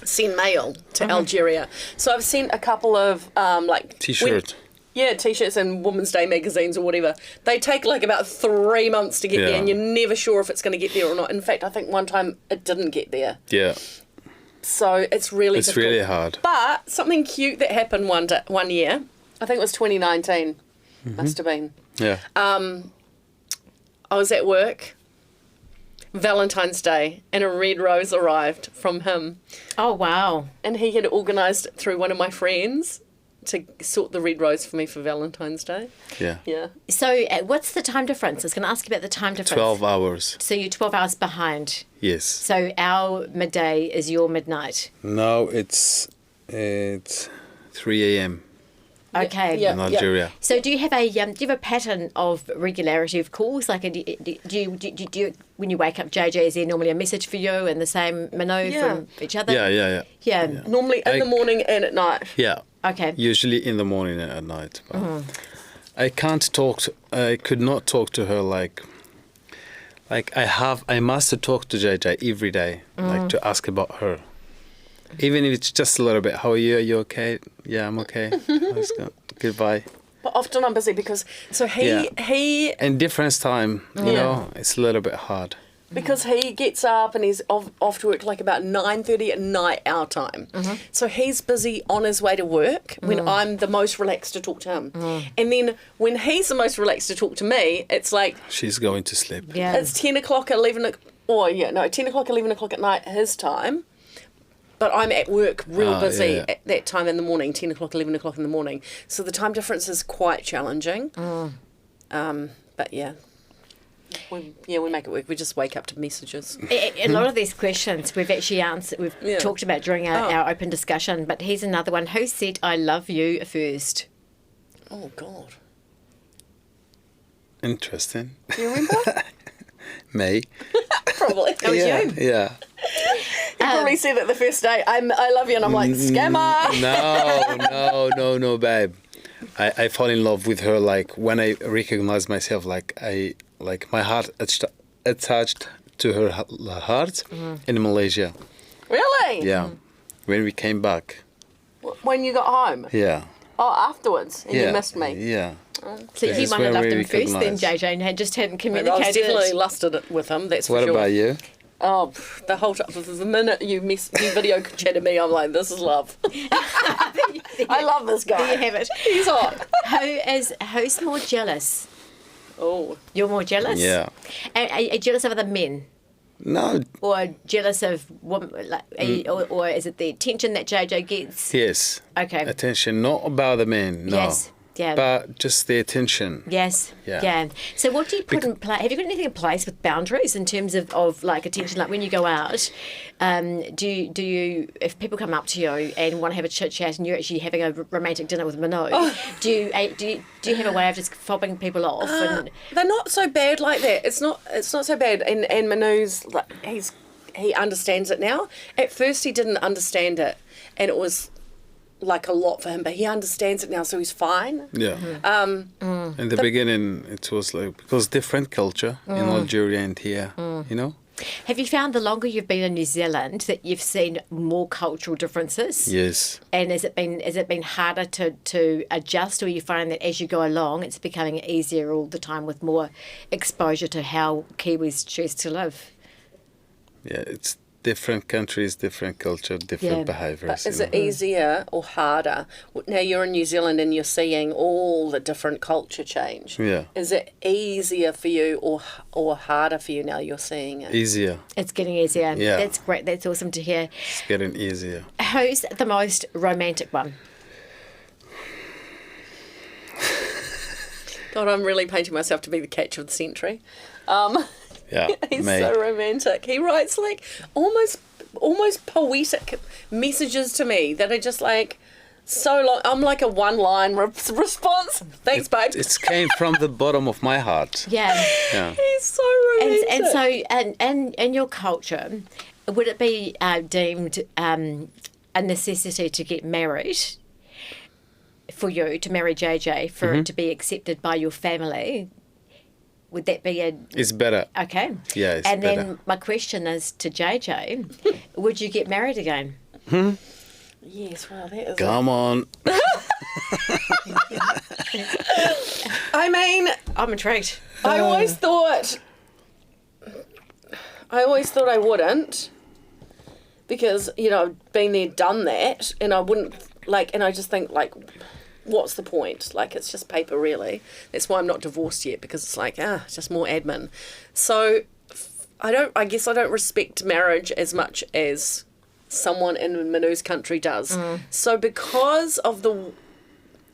send mail to Algeria. So I've sent a couple of T-shirt. T-shirts and Women's Day magazines or whatever. They take about 3 months to get there, and you're never sure if it's going to get there or not. In fact, I think one time it didn't get there. Yeah. So it's really difficult. really hard. But something cute that happened one year, I think it was 2019, must have been. Yeah. I was at work, Valentine's Day, and a red rose arrived from him. Oh wow! And he had organised it through one of my friends to sort the red rose for me for Valentine's Day. Yeah. Yeah. So what's the time difference? I was going to ask you about the time difference. 12 hours. So you're 12 hours behind. Yes. So our midday is your midnight. Now it's 3 a.m. Okay. Yeah. in Algeria. So do you have a pattern of regularity of calls? Like, do you when you wake up, JJ, is there normally a message for you and the same Minou from each other? Yeah. Normally in the morning and at night. Yeah. Okay. Usually in the morning and at night. But I could not talk to her like I must talk to JJ every day, like to ask about her. Even if it's just a little bit, how are you? Are you okay? Yeah, I'm okay. Let's go. Goodbye. But often I'm busy because he In different time, you know, it's a little bit hard. because he gets up and he's off to work like about 9:30 at night our time. So he's busy on his way to work when I'm the most relaxed to talk to him. And then when he's the most relaxed to talk to me, it's like She's going to sleep. Yeah. it's 10 o'clock, 11 10 o'clock, 11 o'clock at night his time. But I'm at work real busy at that time in the morning, 10 o'clock, 11 o'clock in the morning. So the time difference is quite challenging. But yeah. We make it work. We just wake up to messages. A lot of these questions we've actually answered, we've talked about during our open discussion, but here's another one. Who said I love you first? Oh, God. Interesting. Do you remember? Me. Probably. That was you. Yeah. He probably said it the first day. I love you. And I'm like, scammer. No, babe. I fall in love with her like when I recognize myself like my heart attached to her heart in Malaysia. Really? Yeah. When we came back. When you got home? Yeah. Oh, afterwards. And you missed me. Yeah. So This you is might have where loved we him first then, recognise. JJ, and just hadn't I was communicated definitely it. lusted it with him, that's for What sure. about you? Oh, the whole time. The minute you video chatted me, I'm like, this is love. I love this guy. There you have it. He's hot. Who's more jealous? Oh. You're more jealous? Yeah. Are you jealous of other men? No. Or jealous of women? Or is it the attention that JJ gets? Yes. Okay. Attention, not about the men. No. Yes. Yeah. But just the attention. Yes. Yeah. So what do you put in place? Have you got anything in place with boundaries in terms of like attention? Like when you go out, do you if people come up to you and want to have a chit chat and you're actually having a romantic dinner with Minou, do you have a way of just fobbing people off? And They're not so bad like that. It's not so bad. And Minou's like he understands it now. At first he didn't understand it, and it was like a lot for him, but he understands it now, so he's fine. Yeah. In the beginning, it was like, because different culture in Algeria and here, you know? have you found the longer you've been in New Zealand that you've seen more cultural differences? Yes. And has it been harder to adjust, or you find that as you go along, it's becoming easier all the time with more exposure to how Kiwis choose to live? Yeah, it's different countries, different culture, different behaviours. But is it easier or harder? Now you're in New Zealand and you're seeing all the different culture change. Yeah. Is it easier for you or harder for you now you're seeing it? Easier. It's getting easier. Yeah. That's great. That's awesome to hear. It's getting easier. Who's the most romantic one? God, I'm really painting myself to be the catch of the century. Yeah. He's me. so romantic. He writes like almost poetic messages to me that are just like so long. I'm like a one-line response. Thanks, babe. It came from the bottom of my heart. Yeah. Yeah. He's so romantic. And so, and in your culture, would it be deemed a necessity to get married for you, to marry JJ, for it to be accepted by your family? Would that be It's better. okay? Yeah, it's and better. then my question is to JJ, would you get married again? Yes, well, that is. Come on. I mean, I'm intrigued. I always thought I wouldn't, because I've been there, done that, and I wouldn't and I just think like, what's the point? Like, it's just paper, really. That's why I'm not divorced yet, because it's like, it's just more admin. So I guess I don't respect marriage as much as someone in Minou's country does. So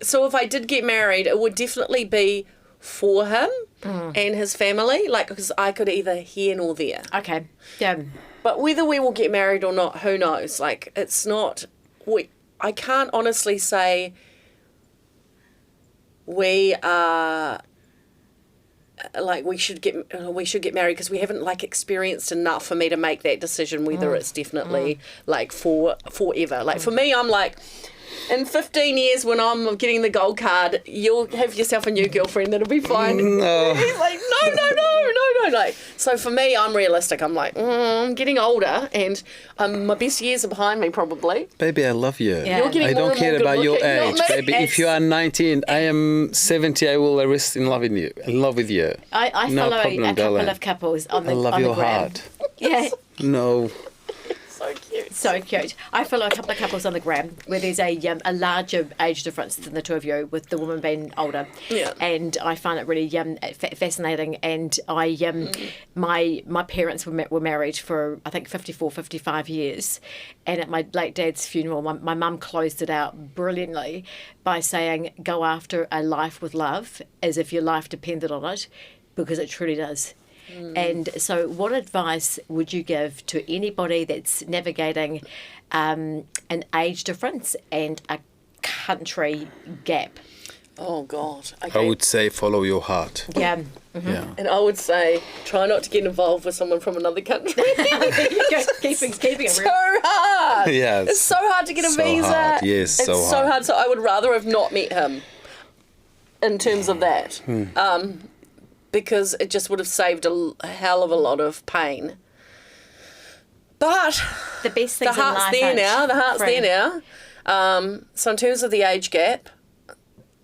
so if I did get married, it would definitely be for him and his family, because I could either here nor there. Okay. Yeah. But whether we will get married or not, who knows? Like, it's not. I can't honestly say we are like we should get married because we haven't like experienced enough for me to make that decision whether it's definitely like forever. Like for me, I'm like, in 15 years when I'm getting the gold card, you'll have yourself a new girlfriend that'll be fine. No. He's like, no. Like, so for me, I'm realistic. I'm like, I'm getting older and my best years are behind me probably. Baby, I love you. Yeah. You're getting I more don't and more care about your good-looking, age, not me. baby. If you are 19, I am 70, I will rest in love with you. I No follow problem, a couple darling. of couples on the I love on your the gram. heart. Yeah, No. So cute. so cute. I follow a couple of couples on the gram where there's a larger age difference than the two of you, with the woman being older. Yeah. And I find it really fascinating. And I my parents were married for I think 54, 55 years. And at my late dad's funeral, my mum closed it out brilliantly by saying, "Go after a life with love as if your life depended on it, because it truly does." And so what advice would you give to anybody that's navigating an age difference and a country gap? Oh God. I Okay. would say follow your heart. Yeah. Yeah. And I would say try not to get involved with someone from another country. keeping it So real. hard. Yes. It's so hard to get a So visa. hard. Yes, it's so so hard. hard. So I would rather have not met him in terms of that. Because it just would have saved a hell of a lot of pain. But The best the things in heart's life there aren't now. The heart's free. there now. So in terms of the age gap,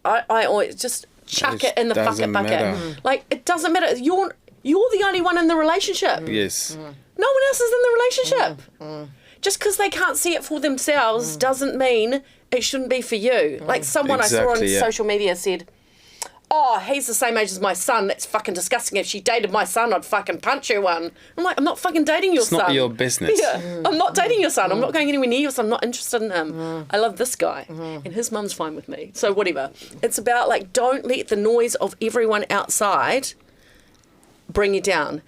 I always just chuck it in the Doesn't bucket. matter. Like, it doesn't matter. You're the only one in the relationship. Yes. No one else is in the relationship. Just because they can't see it for themselves doesn't mean it shouldn't be for you. Like someone I saw on Exactly, yeah. social media said, "Oh, he's the same age as my son. That's fucking disgusting. If she dated my son, I'd fucking punch her one." I'm like, I'm not fucking dating your It's son. not your business. Yeah, I'm not dating your son. I'm not going anywhere near your son. I'm not interested in him. I love this guy. And his mum's fine with me. So whatever. It's about, like, don't let the noise of everyone outside bring you down.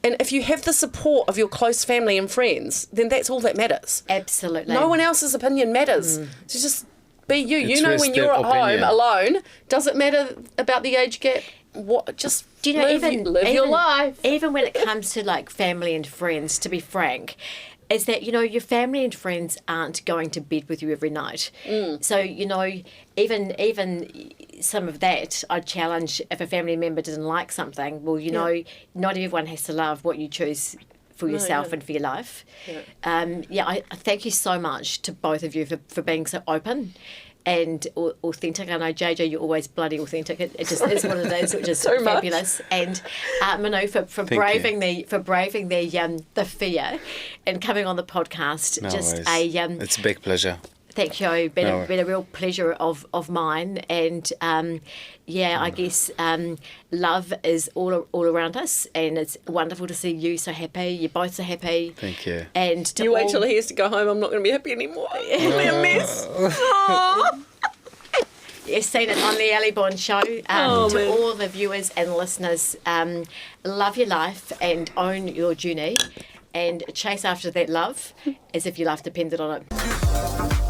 And if you have the support of your close family and friends, then that's all that matters. Absolutely. No one else's opinion matters. So just be you. It's You know, when you're at their home opinion. alone, does it matter about the age gap? What? Just Do you know, live your life. Even when it comes to like family and friends, to be frank, is that, you know, your family and friends aren't going to bed with you every night. So, you know, even some of that, I'd challenge if a family member didn't like something, well, you know, not everyone has to love what you choose for yourself and for your life. I thank you so much to both of you for being so open and authentic. I know, JJ, you're always bloody authentic. It just is what it is, which is So much. fabulous. And Minou, for Thank braving the fear and coming on the podcast. No just worries. a It's a big pleasure. thank you. Been No. a real pleasure of mine. And I guess love is all around us, and it's wonderful to see you so happy. You're both so happy. Thank you. And to You wait all- till he has to go home. I'm not going to be happy anymore. It'll be a mess. Aw. You've seen it on the Ali Bond Show. To man. all the viewers and listeners, love your life and own your journey, and chase after that love as if your life depended on it.